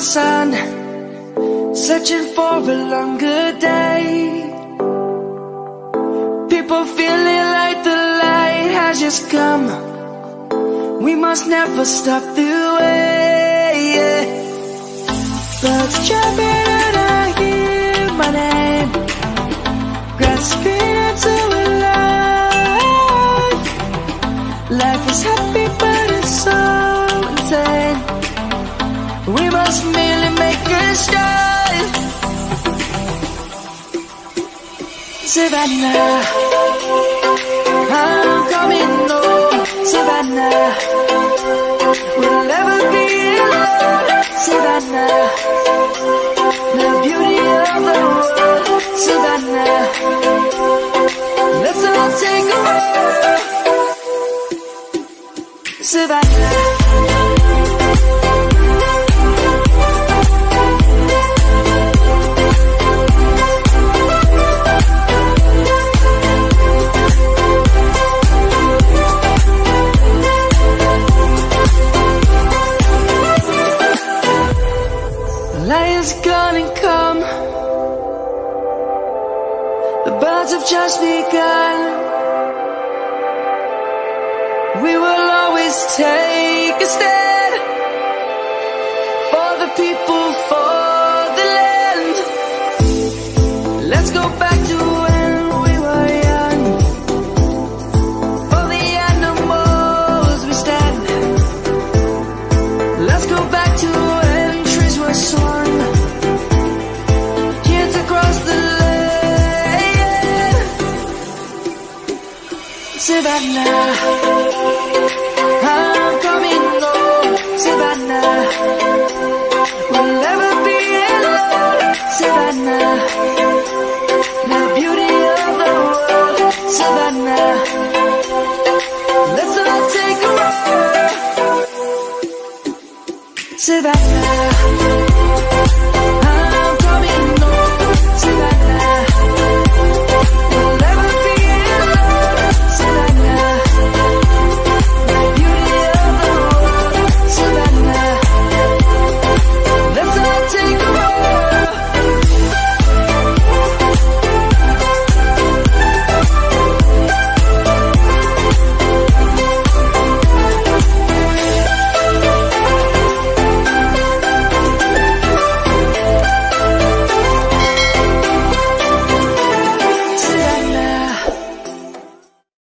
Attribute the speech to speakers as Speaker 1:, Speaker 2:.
Speaker 1: sun, searching for a longer day. People feeling like the light has just come. We must never stop the way, yeah. Birds jumping and I hear my name, grasping into a life. Life is happy but it's so insane. We must merely make a start. Savannah, I'm coming home. Savannah, we'll never be alone. Savannah, the beauty of the world. Savannah, let's all take a walk. Savannah, lion's gonna come. The birds have just begun. We will always take a stand for the people, for the land. Let's go back to when we were young. For the animals we stand. Let's go back to when trees were swung, kids across the land. Savannah, I'm coming home. Savannah,